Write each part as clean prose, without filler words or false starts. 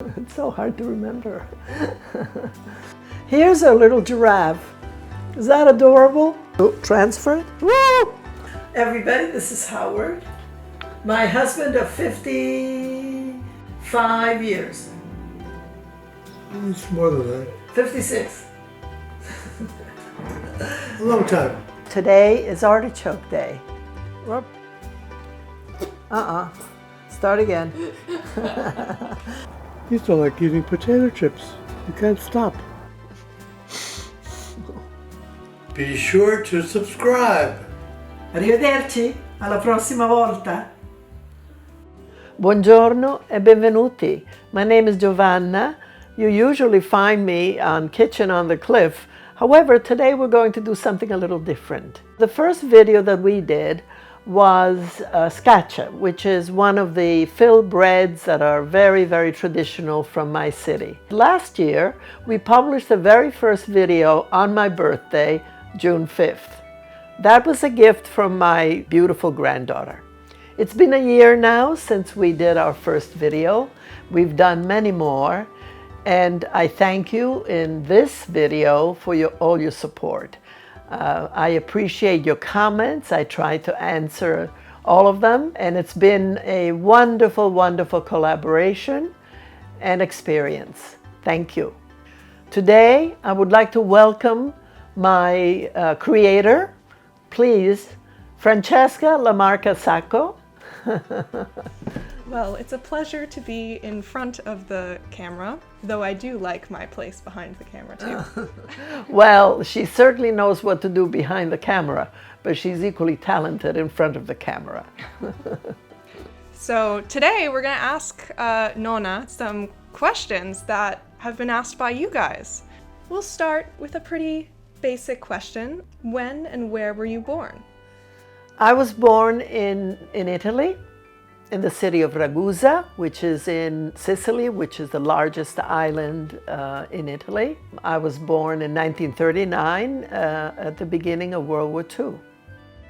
It's so hard to remember. Here's a little giraffe. Is that adorable? Oh, transfer it. Woo! Everybody, this is Howard. My husband of 55 years. It's more than that. 56. A long time. Today is artichoke day. Whoop. Start again. You still like eating potato chips. You can't stop. Be sure to subscribe. Arrivederci, alla prossima volta. Buongiorno e benvenuti. My name is Giovanna. You usually find me on Kitchen on the Cliff. However, today we're going to do something a little different. The first video that we did was scaccia, which is one of the filled breads that are very, very traditional from my city. Last year, we published the very first video on my birthday, June 5th. That was a gift from my beautiful granddaughter. It's been a year now since we did our first video. We've done many more, and I thank you in this video for all your support. I appreciate your comments. I try to answer all of them, and it's been a wonderful, wonderful collaboration and experience. Thank you. Today, I would like to welcome my creator, please, Francesca LaMarca Sacco. Well, it's a pleasure to be in front of the camera, though I do like my place behind the camera too. Well, she certainly knows what to do behind the camera, but she's equally talented in front of the camera. So today we're going to ask Nonna some questions that have been asked by you guys. We'll start with a pretty basic question. When and where were you born? I was born in Italy, in the city of Ragusa, which is in Sicily, which is the largest island in Italy. I was born in 1939 at the beginning of World War II.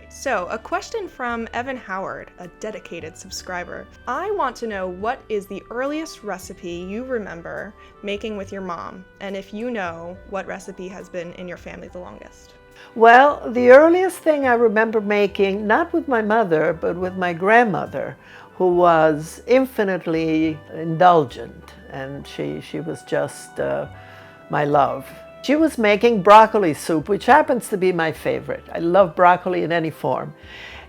So, a question from Evan Howard, a dedicated subscriber. I want to know, what is the earliest recipe you remember making with your mom? And if you know, what recipe has been in your family the longest? Well, the earliest thing I remember making, not with my mother, but with my grandmother, who was infinitely indulgent, and she was just my love. She was making broccoli soup, which happens to be my favorite. I love broccoli in any form.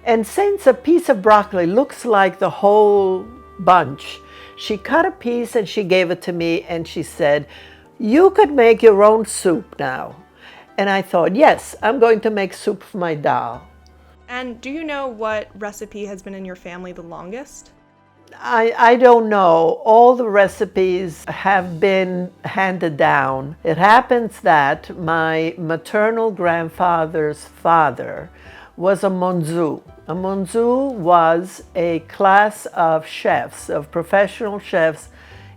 And since a piece of broccoli looks like the whole bunch, she cut a piece and she gave it to me and she said, "You could make your own soup now." And I thought, yes, I'm going to make soup for my doll. And do you know what recipe has been in your family the longest? I don't know. All the recipes have been handed down. It happens that my maternal grandfather's father was a monzu. A monzu was a class of chefs, of professional chefs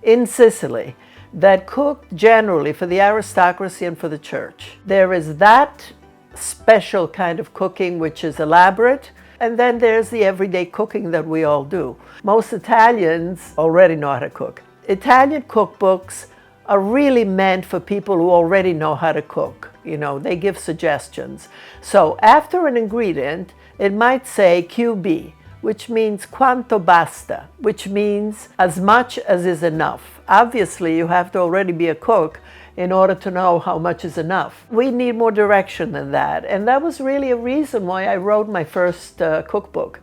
in Sicily that cooked generally for the aristocracy and for the church. There is that special kind of cooking which is elaborate, and then there's the everyday cooking that we all do. Most Italians already know how to cook. Italian cookbooks are really meant for people who already know how to cook. You know, they give suggestions. So after an ingredient, it might say QB, which means quanto basta, which means as much as is enough. Obviously, you have to already be a cook in order to know how much is enough. We need more direction than that. And that was really a reason why I wrote my first cookbook.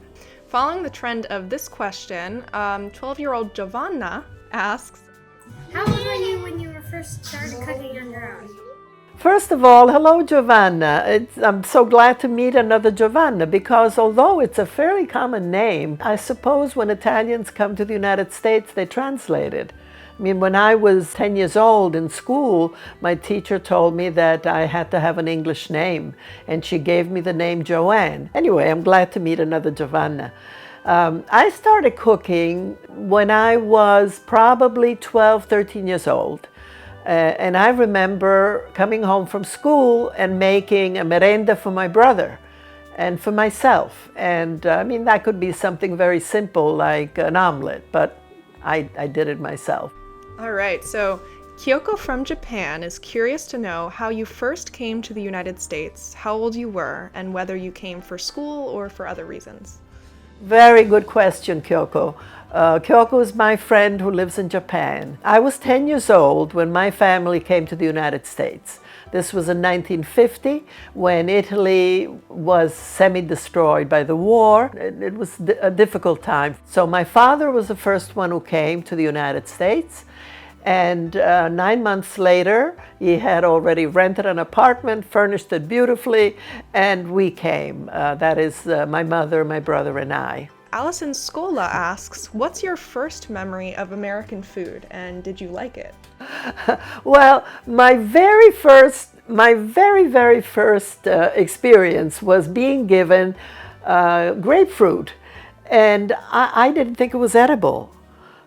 Following the trend of this question, 12-year-old Giovanna asks, how old were you when you first started cooking on your own? First of all, hello, Giovanna. I'm so glad to meet another Giovanna, because although it's a fairly common name, I suppose when Italians come to the United States, they translate it. I mean, when I was 10 years old in school, my teacher told me that I had to have an English name, and she gave me the name Joanne. Anyway, I'm glad to meet another Giovanna. I started cooking when I was probably 12, 13 years old. And I remember coming home from school and making a merenda for my brother and for myself. And I mean, that could be something very simple like an omelet, but I did it myself. All right, so Kyoko from Japan is curious to know how you first came to the United States, how old you were, and whether you came for school or for other reasons. Very good question, Kyoko. Kyoko is my friend who lives in Japan. I was 10 years old when my family came to the United States. This was in 1950 when Italy was semi-destroyed by the war. It was a difficult time. So my father was the first one who came to the United States. And 9 months later, he had already rented an apartment, furnished it beautifully, and we came. That is my mother, my brother, and I. Allison Scola asks, what's your first memory of American food, and did you like it? Well, my very first experience was being given grapefruit, and I didn't think it was edible.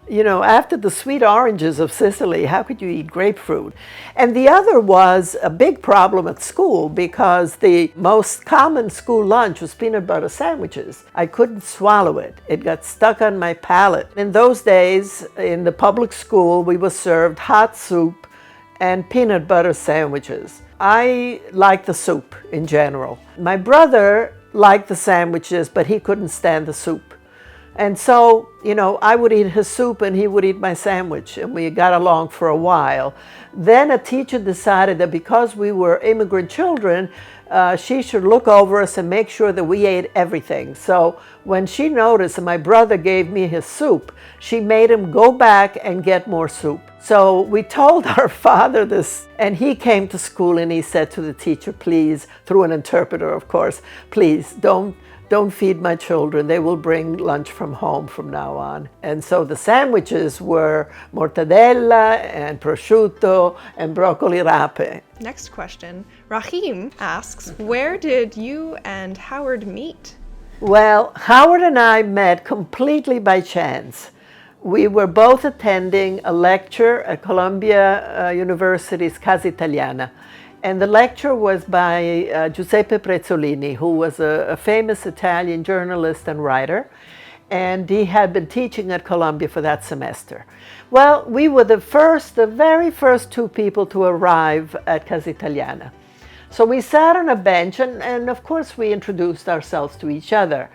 You know, after the sweet oranges of Sicily, how could you eat grapefruit? And the other was a big problem at school because the most common school lunch was peanut butter sandwiches. I couldn't swallow it. It got stuck on my palate. In those days, in the public school, we were served hot soup and peanut butter sandwiches. I liked the soup in general. My brother liked the sandwiches, but he couldn't stand the soup. And so, you know, I would eat his soup and he would eat my sandwich, and we got along for a while. Then a teacher decided that because we were immigrant children, she should look over us and make sure that we ate everything. So when she noticed that my brother gave me his soup, she made him go back and get more soup. So we told our father this, and he came to school and he said to the teacher, please, through an interpreter of course, please don't feed my children. They will bring lunch from home from now on. And so the sandwiches were mortadella and prosciutto and broccoli rape. Next question. Rahim asks, where did you and Howard meet? Well, Howard and I met completely by chance. We were both attending a lecture at Columbia University's Casa Italiana. And the lecture was by Giuseppe Prezzolini, who was a famous Italian journalist and writer. And he had been teaching at Columbia for that semester. Well, we were the very first two people to arrive at Casa Italiana. So we sat on a bench and of course we introduced ourselves to each other.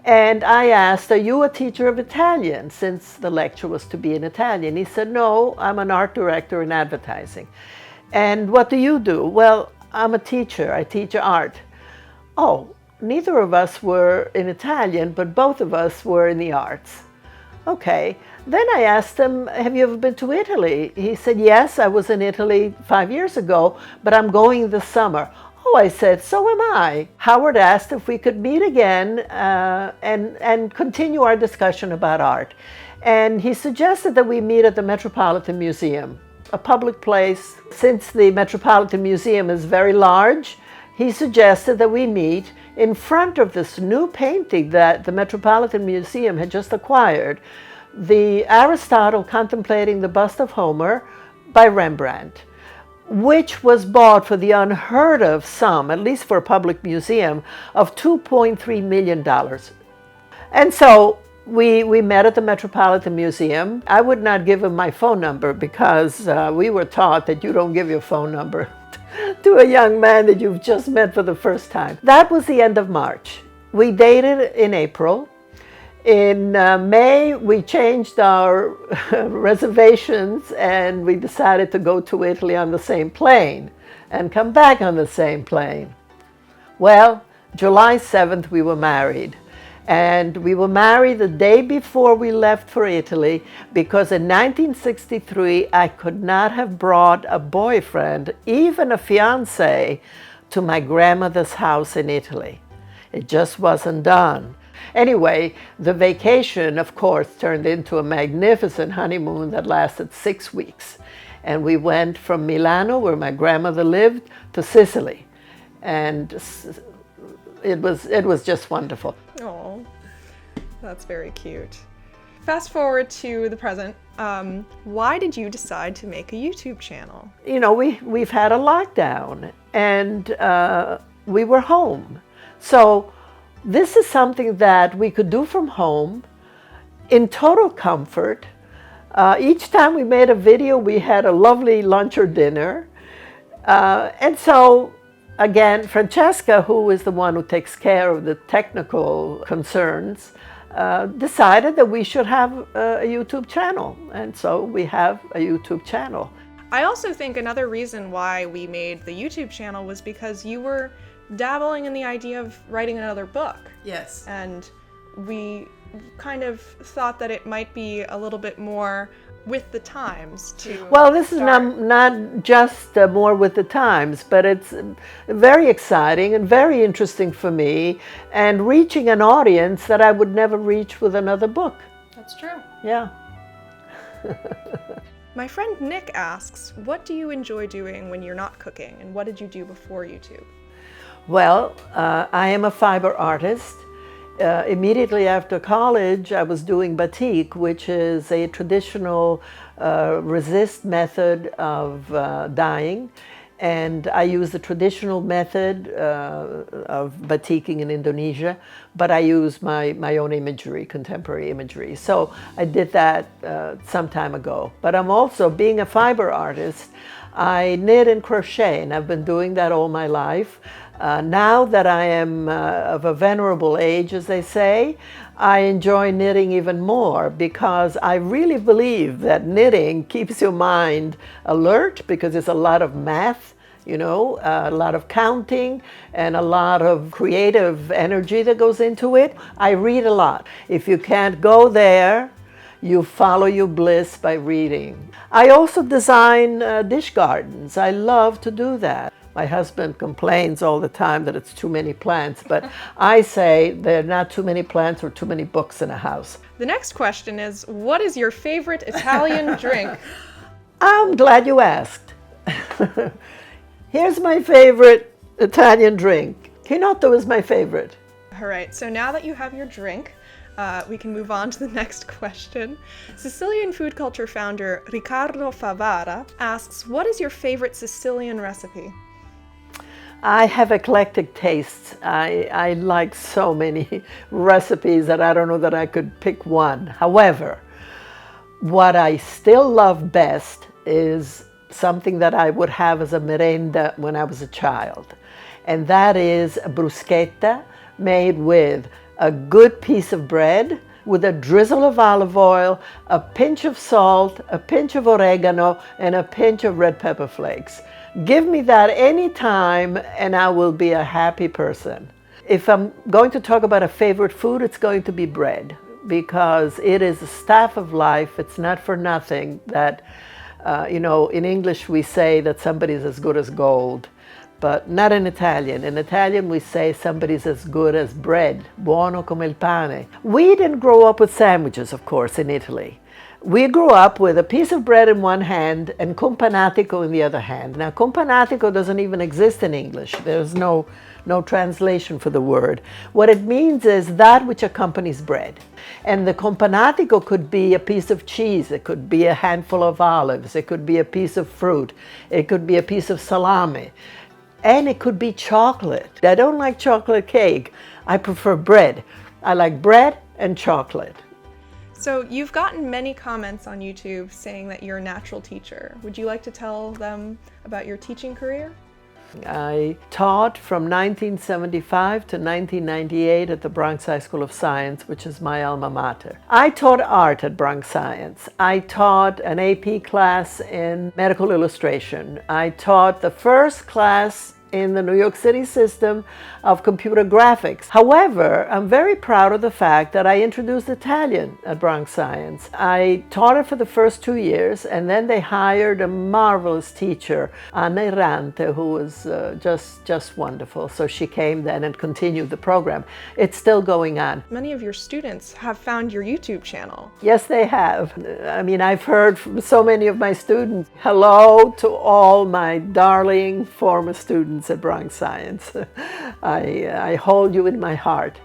And I asked, are you a teacher of Italian, since the lecture was to be in Italian? He said, no, I'm an art director in advertising. And what do you do? Well, I'm a teacher. I teach art. Oh, neither of us were in Italian, but both of us were in the arts. Okay. Then I asked him, have you ever been to Italy? He said, yes, I was in Italy 5 years ago, but I'm going this summer. Oh, I said, so am I. Howard asked if we could meet again and continue our discussion about art. And he suggested that we meet at the Metropolitan Museum, a public place. Since the Metropolitan Museum is very large, he suggested that we meet in front of this new painting that the Metropolitan Museum had just acquired, the Aristotle Contemplating the Bust of Homer by Rembrandt, which was bought for the unheard of sum, at least for a public museum, of $2.3 million. And so we met at the Metropolitan Museum. I would not give him my phone number because we were taught that you don't give your phone number to a young man that you've just met for the first time. That was the end of March. We dated in April. In May, we changed our reservations and we decided to go to Italy on the same plane and come back on the same plane. Well, July 7th, we were married. And we were married the day before we left for Italy because in 1963, I could not have brought a boyfriend, even a fiancé, to my grandmother's house in Italy. It just wasn't done. Anyway, the vacation, of course, turned into a magnificent honeymoon that lasted 6 weeks. And we went from Milano, where my grandmother lived, to Sicily. And it was just wonderful. Oh, that's very cute. Fast forward to the present. Why did you decide to make a YouTube channel? You know, we've had a lockdown and we were home. So this is something that we could do from home in total comfort. Each time we made a video, we had a lovely lunch or dinner. And so, again, Francesca, who is the one who takes care of the technical concerns, decided that we should have a YouTube channel. And so we have a YouTube channel. I also think another reason why we made the YouTube channel was because you were dabbling in the idea of writing another book. Yes. And we kind of thought that it might be a little bit more with the times to Well, this is start. not just more with the times, but it's very exciting and very interesting for me, and reaching an audience that I would never reach with another book. That's true. Yeah. My friend Nick asks, what do you enjoy doing when you're not cooking, and what did you do before YouTube? Well, I am a fiber artist. Immediately after college, I was doing batik, which is a traditional resist method of dyeing. And I use the traditional method of batiking in Indonesia, but I use my own imagery, contemporary imagery. So I did that some time ago. But I'm also, being a fiber artist, I knit and crochet, and I've been doing that all my life. Now that I am of a venerable age, as they say, I enjoy knitting even more, because I really believe that knitting keeps your mind alert, because there's a lot of math, you know, a lot of counting and a lot of creative energy that goes into it. I read a lot. If you can't go there, you follow your bliss by reading. I also design dish gardens. I love to do that. My husband complains all the time that it's too many plants, but I say there are not too many plants or too many books in a house. The next question is, what is your favorite Italian drink? I'm glad you asked. Here's my favorite Italian drink. Chinotto is my favorite. All right, so now that you have your drink, we can move on to the next question. Sicilian food culture founder Riccardo Favara asks, what is your favorite Sicilian recipe? I have eclectic tastes. I like so many recipes that I don't know that I could pick one. However, what I still love best is something that I would have as a merenda when I was a child. And that is a bruschetta made with a good piece of bread, with a drizzle of olive oil, a pinch of salt, a pinch of oregano, and a pinch of red pepper flakes. Give me that any time and I will be a happy person. If I'm going to talk about a favorite food, it's going to be bread, because it is the staff of life. It's not for nothing that, you know, in English we say that somebody's as good as gold, but not in Italian. In Italian we say somebody's as good as bread, buono come il pane. We didn't grow up with sandwiches, of course, in Italy. We grew up with a piece of bread in one hand and companatico in the other hand. Now, companatico doesn't even exist in English. There's no translation for the word. What it means is that which accompanies bread. And the companatico could be a piece of cheese, it could be a handful of olives, it could be a piece of fruit, it could be a piece of salami, and it could be chocolate. I don't like chocolate cake. I prefer bread. I like bread and chocolate. So you've gotten many comments on YouTube saying that you're a natural teacher. Would you like to tell them about your teaching career? I taught from 1975 to 1998 at the Bronx High School of Science, which is my alma mater. I taught art at Bronx Science. I taught an AP class in medical illustration. I taught the first class in the New York City system of computer graphics. However, I'm very proud of the fact that I introduced Italian at Bronx Science. I taught it for the first 2 years, and then they hired a marvelous teacher, Anna Errante, who was just wonderful. So she came then and continued the program. It's still going on. Many of your students have found your YouTube channel. Yes, they have. I mean, I've heard from so many of my students. Hello to all my darling former students at Bronx Science. I hold you in my heart.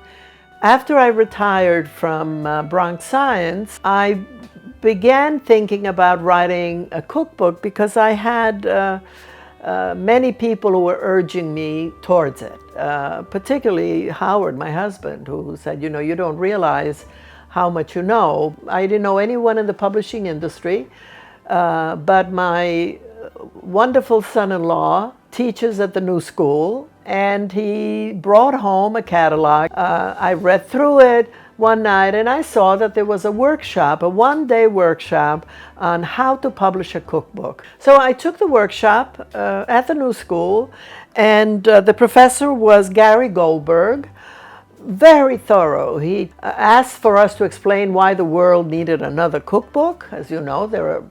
After I retired from Bronx Science, I began thinking about writing a cookbook, because I had many people who were urging me towards it, particularly Howard, my husband, who said, you know, you don't realize how much you know. I didn't know anyone in the publishing industry, but my wonderful son-in-law teaches at the New School, and he brought home a catalog. I read through it one night, and I saw that there was a workshop, a one-day workshop on how to publish a cookbook. So I took the workshop at the New School, and the professor was Gary Goldberg. Very thorough. He asked for us to explain why the world needed another cookbook. As you know, there are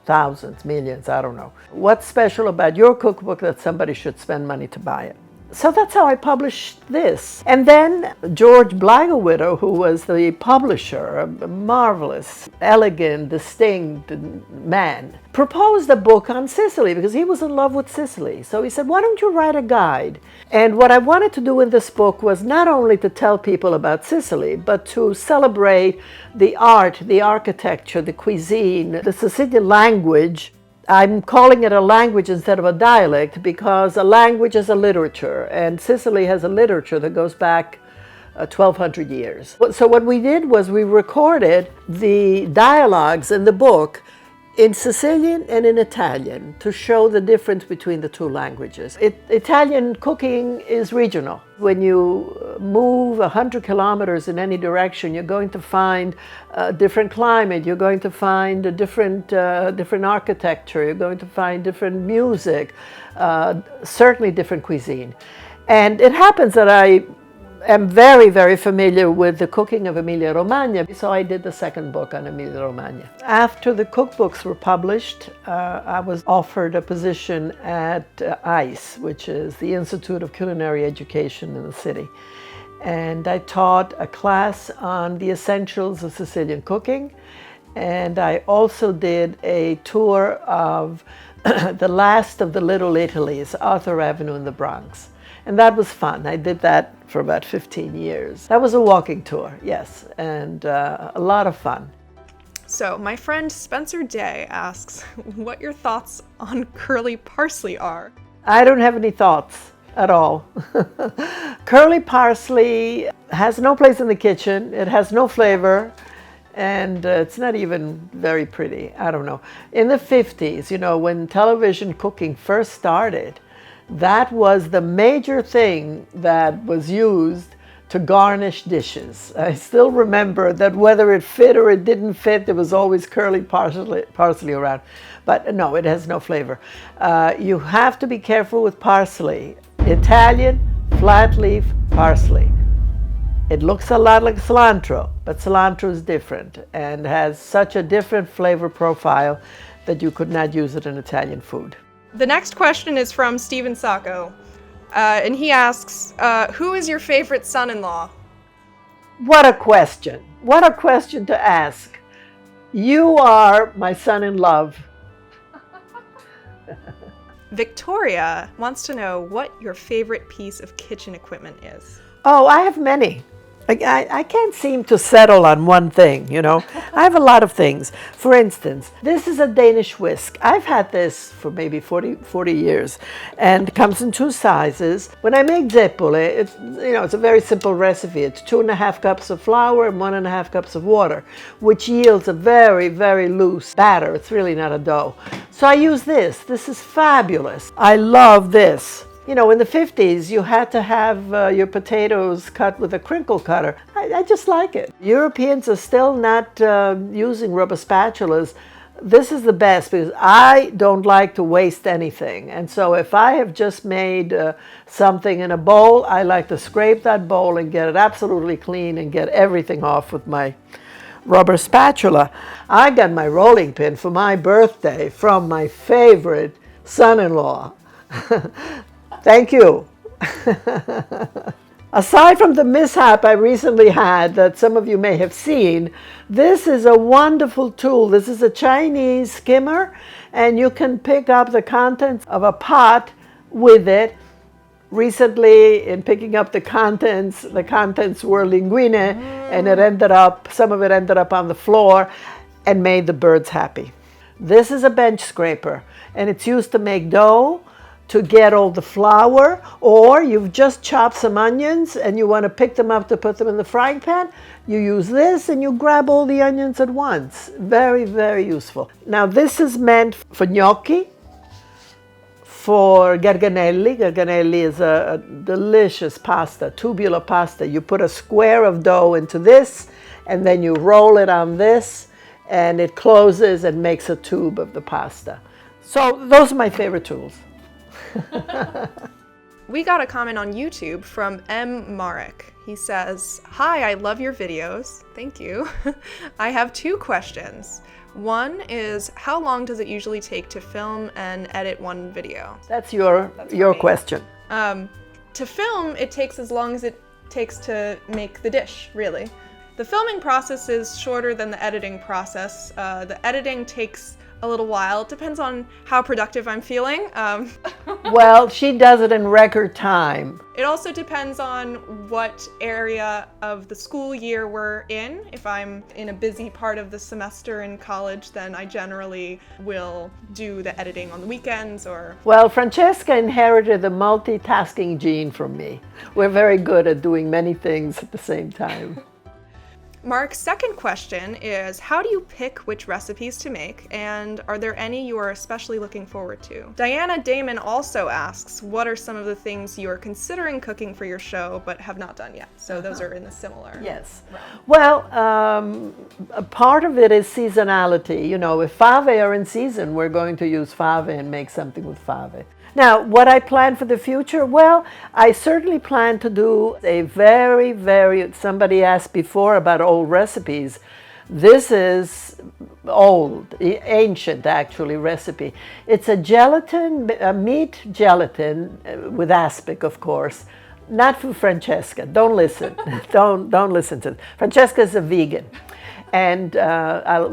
thousands, millions, I don't know. What's special about your cookbook that somebody should spend money to buy it? So that's how I published this. And then George Blagowitz, who was the publisher, a marvelous, elegant, distinct man, proposed a book on Sicily because he was in love with Sicily. So he said, why don't you write a guide? And what I wanted to do in this book was not only to tell people about Sicily, but to celebrate the art, the architecture, the cuisine, the Sicilian language. I'm calling it a language instead of a dialect because a language is a literature, and Sicily has a literature that goes back 1,200 years. So what we did was we recorded the dialogues in the book in Sicilian and in Italian to show the difference between the two languages. Italian cooking is regional. When you move 100 kilometers in any direction, you're going to find a different climate, you're going to find a different architecture, you're going to find different music, certainly different cuisine. And it happens that I am very, very familiar with the cooking of Emilia-Romagna, so I did the second book on Emilia-Romagna. After the cookbooks were published, I was offered a position at ICE, which is the Institute of Culinary Education in the city. And I taught a class on the essentials of Sicilian cooking, and I also did a tour of the last of the Little Italys, Arthur Avenue in the Bronx. And that was fun. I did that for about 15 years. That was a walking tour, yes, and a lot of fun. So my friend Spencer Day asks what your thoughts on curly parsley are. I don't have any thoughts at all. Curly parsley has no place in the kitchen. It has no flavor, and it's not even very pretty. I don't know. In the 50s, you know, when television cooking first started, that was the major thing that was used to garnish dishes. I still remember that whether it fit or it didn't fit, there was always curly parsley around. But no, it has no flavor. You have to be careful with parsley. Italian flat leaf parsley. It looks a lot like cilantro, but cilantro is different and has such a different flavor profile that you could not use it in Italian food. The next question is from Stephen Sacco, and he asks, who is your favorite son-in-law? What a question. What a question to ask. You are my son-in-love. Victoria wants to know what your favorite piece of kitchen equipment is. Oh, I have many. I can't seem to settle on one thing, you know. I have a lot of things. For instance, this is a Danish whisk. I've had this for maybe 40 years, and it comes in two sizes. When I make zeppole, it's a very simple recipe. It's 2.5 cups of flour and 1.5 cups of water, which yields a very, very loose batter. It's really not a dough. So I use this. This is fabulous. I love this. You know, in the 50s, you had to have your potatoes cut with a crinkle cutter. I just like it. Europeans are still not using rubber spatulas. This is the best because I don't like to waste anything. And so if I have just made something in a bowl, I like to scrape that bowl and get it absolutely clean and get everything off with my rubber spatula. I got my rolling pin for my birthday from my favorite son-in-law. Thank you. Aside from the mishap I recently had that some of you may have seen, this is a wonderful tool. This is a Chinese skimmer, and you can pick up the contents of a pot with it. Recently, in picking up the contents were linguine, and some of it ended up on the floor and made the birds happy. This is a bench scraper, and it's used to make dough, to get all the flour, or you've just chopped some onions and you want to pick them up to put them in the frying pan, you use this and you grab all the onions at once. Very, very useful. Now this is meant for gnocchi, for garganelli. Garganelli is a delicious pasta, tubular pasta. You put a square of dough into this and then you roll it on this and it closes and makes a tube of the pasta. So those are my favorite tools. We got a comment on YouTube from M. Marek. He says, "Hi, I love your videos." Thank you. I have 2 questions. One is, how long does it usually take to film and edit one video? That's your question. To film, it takes as long as it takes to make the dish, really. The filming process is shorter than the editing process. The editing takes a little while. It depends on how productive I'm feeling. Well, she does it in record time. It also depends on what area of the school year we're in. If I'm in a busy part of the semester in college, then I generally will do the editing on the weekends or... Well, Francesca inherited the multitasking gene from me. We're very good at doing many things at the same time. Mark's second question is, how do you pick which recipes to make, and are there any you are especially looking forward to? Diana Damon also asks, what are some of the things you are considering cooking for your show but have not done yet? So those are in the similar. Yes. Well, a part of it is seasonality. You know, if fave are in season, we're going to use fave and make something with fave. Now, what I plan for the future? Well, I certainly plan to do a very, somebody asked before about old recipes. This is old, ancient actually recipe. It's a gelatin, a meat gelatin with aspic, of course. Not for Francesca. Don't listen. don't listen to it. Francesca is a vegan. And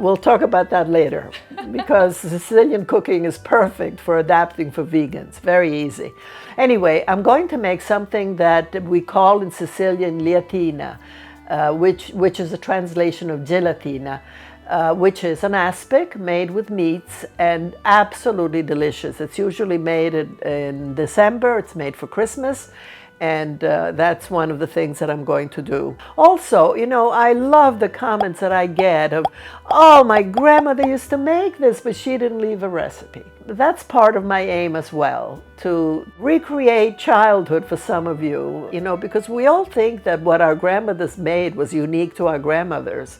we'll talk about that later, because Sicilian cooking is perfect for adapting for vegans. Very easy. Anyway, I'm going to make something that we call in Sicilian liatina, which is a translation of gelatina, which is an aspic made with meats and absolutely delicious. It's usually made in December. It's made for Christmas. And that's one of the things that I'm going to do. Also, you know, I love the comments that I get of, oh, my grandmother used to make this, but she didn't leave a recipe. That's part of my aim as well, to recreate childhood for some of you, you know, because we all think that what our grandmothers made was unique to our grandmothers.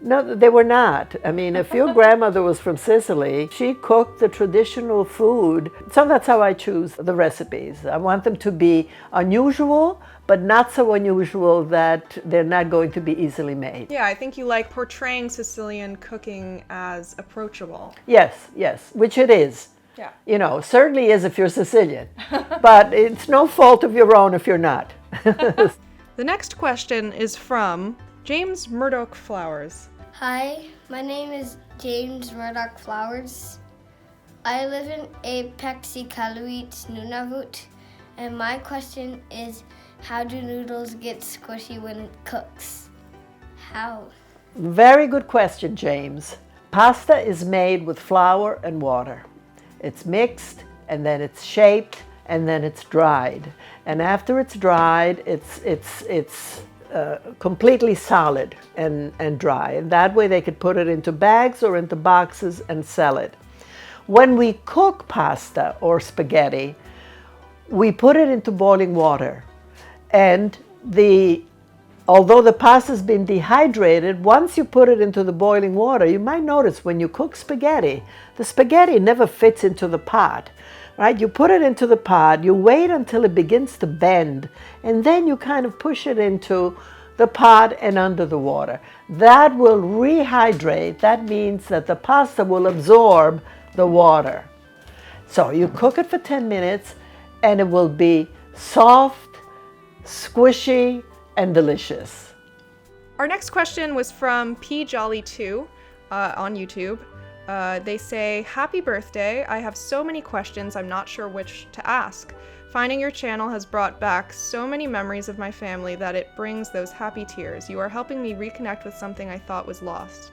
No, they were not. I mean, if your grandmother was from Sicily, she cooked the traditional food. So that's how I choose the recipes. I want them to be unusual, but not so unusual that they're not going to be easily made. Yeah, I think you like portraying Sicilian cooking as approachable. Yes, which it is. Yeah. You know, certainly is if you're Sicilian, but it's no fault of your own if you're not. The next question is from James Murdoch Flowers. Hi, my name is James Murdoch Flowers. I live in Apex Kaluit, Nunavut, and my question is, how do noodles get squishy when it cooks? How? Very good question, James. Pasta is made with flour and water. It's mixed, and then it's shaped, and then it's dried. And after it's dried, it's completely solid and dry. And that way they could put it into bags or into boxes and sell it. When we cook pasta or spaghetti, we put it into boiling water. And although the pasta's been dehydrated, once you put it into the boiling water, you might notice when you cook spaghetti, the spaghetti never fits into the pot. Right? You put it into the pot, you wait until it begins to bend, and then you kind of push it into the pot and under the water. That will rehydrate. That means that the pasta will absorb the water. So you cook it for 10 minutes, and it will be soft, squishy, and delicious. Our next question was from P Jolly 2 on YouTube. They say, happy birthday. I have so many questions, I'm not sure which to ask. Finding your channel has brought back so many memories of my family that it brings those happy tears. You are helping me reconnect with something I thought was lost.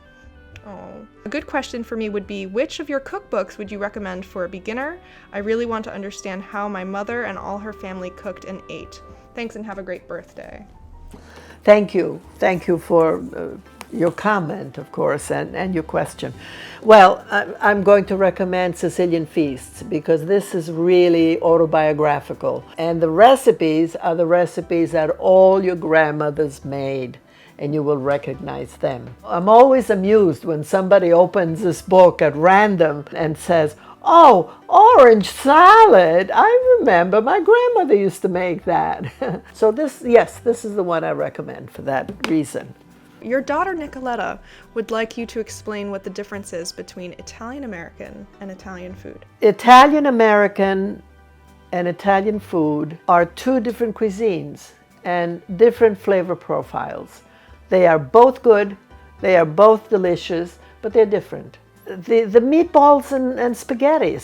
Oh. A good question for me would be, which of your cookbooks would you recommend for a beginner? I really want to understand how my mother and all her family cooked and ate. Thanks and have a great birthday. Thank you. Thank you for your comment, of course, and your question. Well, I'm going to recommend Sicilian Feasts because this is really autobiographical. And the recipes are the recipes that all your grandmothers made, and you will recognize them. I'm always amused when somebody opens this book at random and says, "Oh, orange salad. I remember my grandmother used to make that." So this is the one I recommend for that reason. Your daughter Nicoletta would like you to explain what the difference is between Italian American and Italian food. Italian American and Italian food are two different cuisines and different flavor profiles. They are both good, they are both delicious, but they're different. The meatballs and spaghetti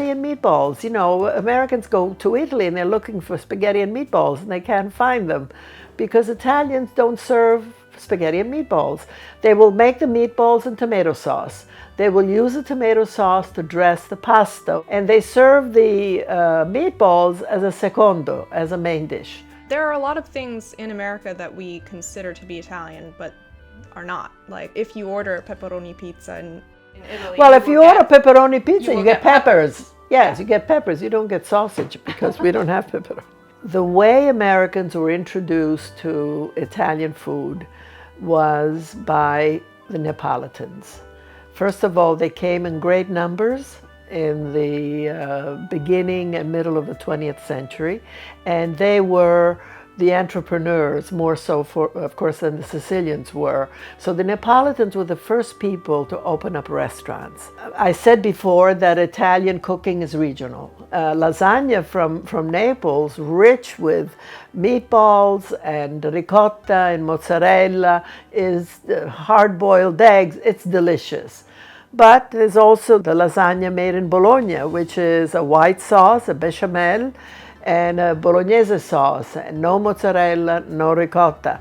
and meatballs. You know, Americans go to Italy and they're looking for spaghetti and meatballs and they can't find them because Italians don't serve spaghetti and meatballs. They will make the meatballs in tomato sauce. They will use the tomato sauce to dress the pasta, and they serve the meatballs as a secondo, as a main dish. There are a lot of things in America that we consider to be Italian, but are not. Like if you order pepperoni pizza in Italy. Well, if you order pepperoni pizza, you get peppers. Yes, you get peppers. You don't get sausage because we don't have pepperoni. The way Americans were introduced to Italian food was by the Neapolitans. First of all, they came in great numbers in the beginning and middle of the 20th century, and they were the entrepreneurs, more so, of course, than the Sicilians were. So the Neapolitans were the first people to open up restaurants. I said before that Italian cooking is regional. Lasagna from Naples, rich with meatballs and ricotta and mozzarella, is hard-boiled eggs. It's delicious. But there's also the lasagna made in Bologna, which is a white sauce, a bechamel, and a bolognese sauce, no mozzarella, no ricotta.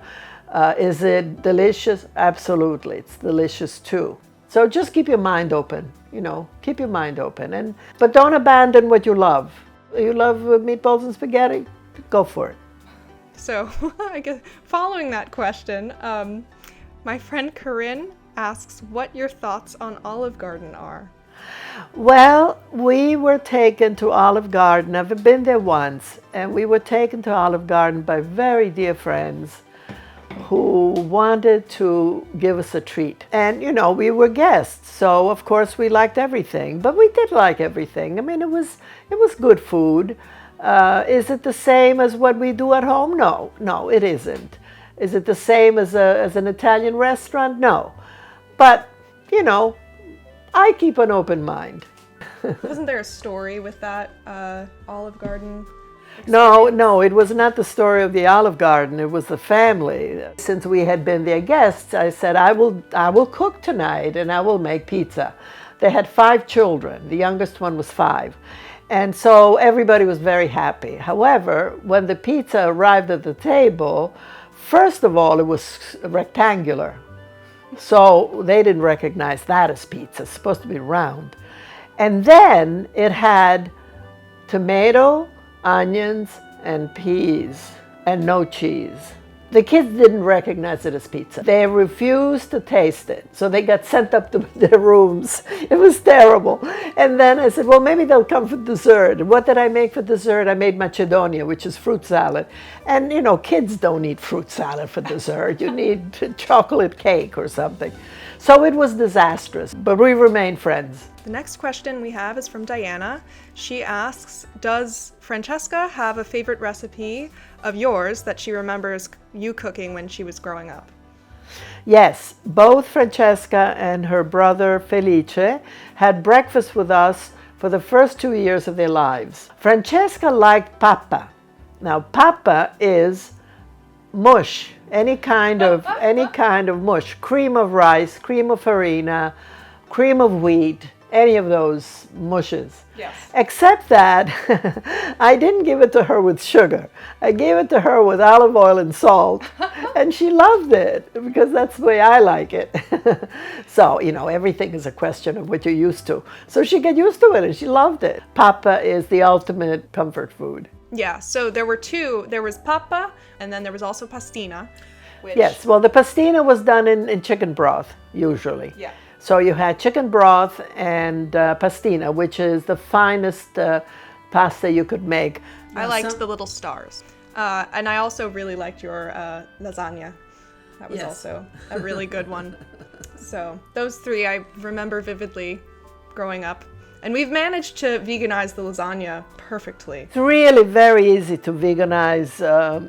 Is it delicious? Absolutely, it's delicious too. So just keep your mind open, you know, keep your mind open. But don't abandon what you love. You love meatballs and spaghetti? Go for it. So, I guess following that question, my friend Corinne asks what your thoughts on Olive Garden are. Well, we were taken to Olive Garden. I've been there once, and we were taken to Olive Garden by very dear friends who wanted to give us a treat. And, you know, we were guests, so of course we liked everything, but we did like everything. I mean, it was good food. Is it the same as what we do at home? No, it isn't. Is it the same as an Italian restaurant? No. But, you know, I keep an open mind. Wasn't there a story with that Olive Garden experience? No, it was not the story of the Olive Garden. It was the family. Since we had been their guests, I said, I will cook tonight and I will make pizza. They had 5 children. The youngest one was 5. And so everybody was very happy. However, when the pizza arrived at the table, first of all, it was rectangular. So they didn't recognize that as pizza. It's supposed to be round. And then it had tomato, onions, and peas, and no cheese. The kids didn't recognize it as pizza. They refused to taste it, so they got sent up to their rooms. It was terrible. And then I said, well, maybe they'll come for dessert. What did I make for dessert? I made macedonia, which is fruit salad. And, you know, kids don't eat fruit salad for dessert. You need chocolate cake or something. So it was disastrous, but we remained friends. The next question we have is from Diana. She asks, does Francesca have a favorite recipe of yours that she remembers you cooking when she was growing up? Yes, both Francesca and her brother Felice had breakfast with us for the first 2 years of their lives. Francesca liked pappa. Now, pappa is mush, any kind of mush, cream of rice, cream of farina, cream of wheat, any of those mushes. Yes. Except that I didn't give it to her with sugar. I gave it to her with olive oil and salt, and she loved it because that's the way I like it. So, you know, everything is a question of what you're used to. So she got used to it and she loved it. Papa is the ultimate comfort food. Yeah, so there were two. There was papa, and then there was also pastina. Which, Yes, well, the pastina was done in chicken broth, usually. Yeah. So you had chicken broth and pastina, which is the finest pasta you could make. I liked the little stars. And I also really liked your lasagna. That was also a really good one. So those three I remember vividly growing up. And we've managed to veganize the lasagna perfectly. It's really very easy to veganize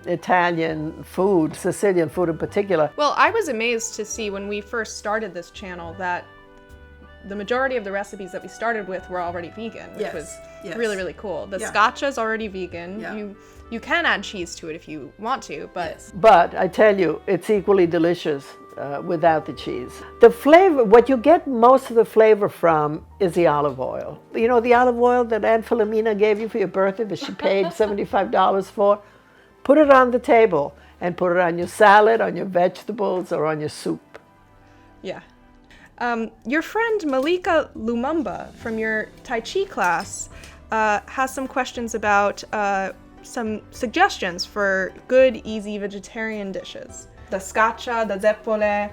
Italian food, Sicilian food in particular. Well, I was amazed to see when we first started this channel that the majority of the recipes that we started with were already vegan, which was really, really cool. The scotcha is already vegan. You can add cheese to it if you want to, but... But I tell you, it's equally delicious without the cheese. The flavor, what you get most of the flavor from is the olive oil. You know, the olive oil that Aunt Philomena gave you for your birthday that she paid $75 for? Put it on the table and put it on your salad, on your vegetables, or on your soup. Yeah. Your friend Malika Lumumba from your Tai Chi class has some questions about some suggestions for good, easy vegetarian dishes. The scaccia, the zeppole,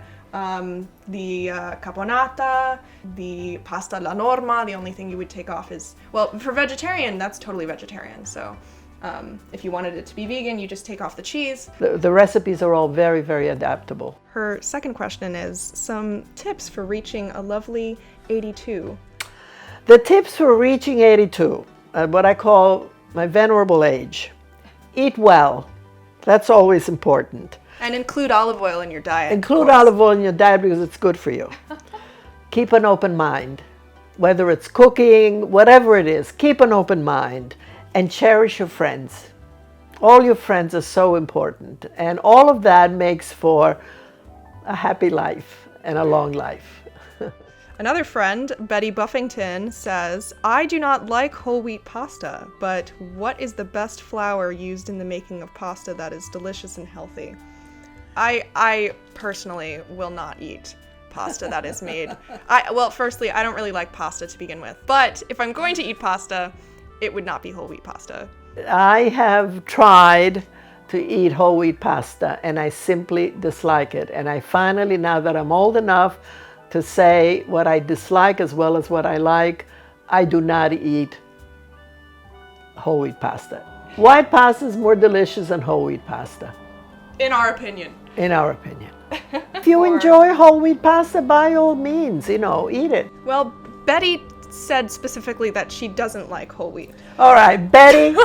the caponata, the pasta alla norma. The only thing you would take off is, well, for vegetarian, that's totally vegetarian. So if you wanted it to be vegan, you just take off the cheese. The recipes are all very, very adaptable. Her second question is some tips for reaching a lovely 82. The tips for reaching 82, what I call my venerable age. Eat well. That's always important. And include olive oil in your diet. Include olive oil in your diet because it's good for you. Keep an open mind. Whether it's cooking, whatever it is, keep an open mind and cherish your friends. All your friends are so important. And all of that makes for a happy life and a long life. Another friend, Betty Buffington, says, I do not like whole wheat pasta, but what is the best flour used in the making of pasta that is delicious and healthy? I personally will not eat pasta that is made. Well, firstly, I don't really like pasta to begin with, but if I'm going to eat pasta, it would not be whole wheat pasta. I have tried to eat whole wheat pasta and I simply dislike it. And I finally, now that I'm old enough to say what I dislike as well as what I like, I do not eat whole wheat pasta. White pasta is more delicious than whole wheat pasta. In our opinion. In our opinion. If you enjoy whole wheat pasta, by all means, you know, eat it. Well, Betty said specifically that she doesn't like whole wheat. All right, Betty.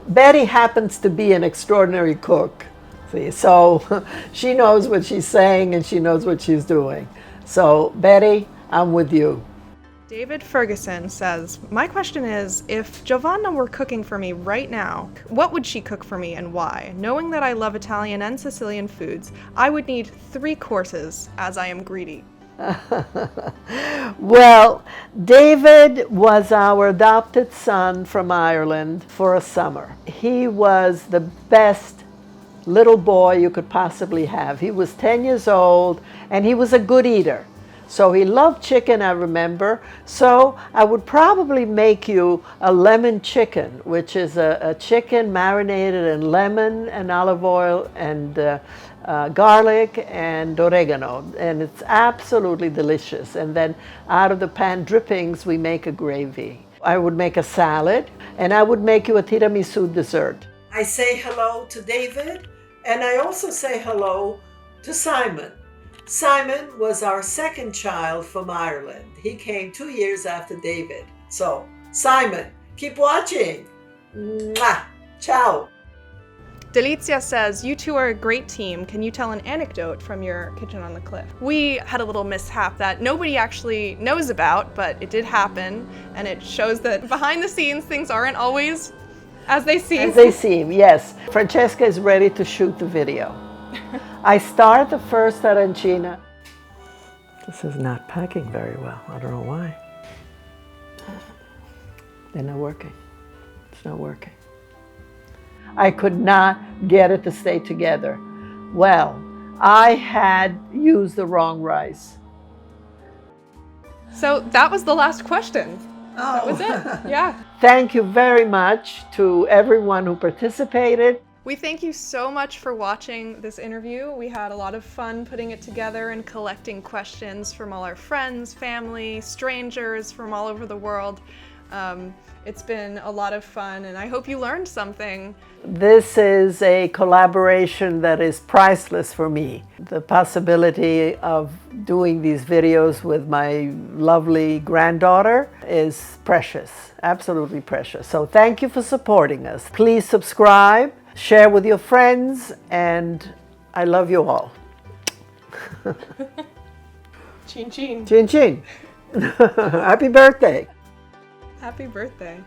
Betty happens to be an extraordinary cook. See, so she knows what she's saying and she knows what she's doing. So, Betty, I'm with you. David Ferguson says, my question is, if Giovanna were cooking for me right now, what would she cook for me and why? Knowing that I love Italian and Sicilian foods, I would need 3 courses as I am greedy. Well, David was our adopted son from Ireland for a summer. He was the best little boy you could possibly have. He was 10 years old and he was a good eater. So he loved chicken, I remember. So I would probably make you a lemon chicken, which is a chicken marinated in lemon and olive oil and garlic and oregano. And it's absolutely delicious. And then out of the pan drippings, we make a gravy. I would make a salad and I would make you a tiramisu dessert. I say hello to David and I also say hello to Simon. Simon was our second child from Ireland. He came 2 years after David. So, Simon, keep watching. Mwah! Ciao. Delizia says, you two are a great team. Can you tell an anecdote from your kitchen on the cliff? We had a little mishap that nobody actually knows about, but it did happen. And it shows that behind the scenes, things aren't always as they seem. As they seem, yes. Francesca is ready to shoot the video. I start the first arancina. This is not packing very well. I don't know why. They're not working. It's not working. I could not get it to stay together. Well, I had used the wrong rice. So that was the last question. That was it. Yeah. Thank you very much to everyone who participated. We thank you so much for watching this interview. We had a lot of fun putting it together and collecting questions from all our friends, family, strangers from all over the world. It's been a lot of fun, and I hope you learned something. This is a collaboration that is priceless for me. The possibility of doing these videos with my lovely granddaughter is precious, absolutely precious. So thank you for supporting us. Please subscribe, share with your friends, and I love you all. Chin chin. Chin chin. Happy birthday. Happy birthday.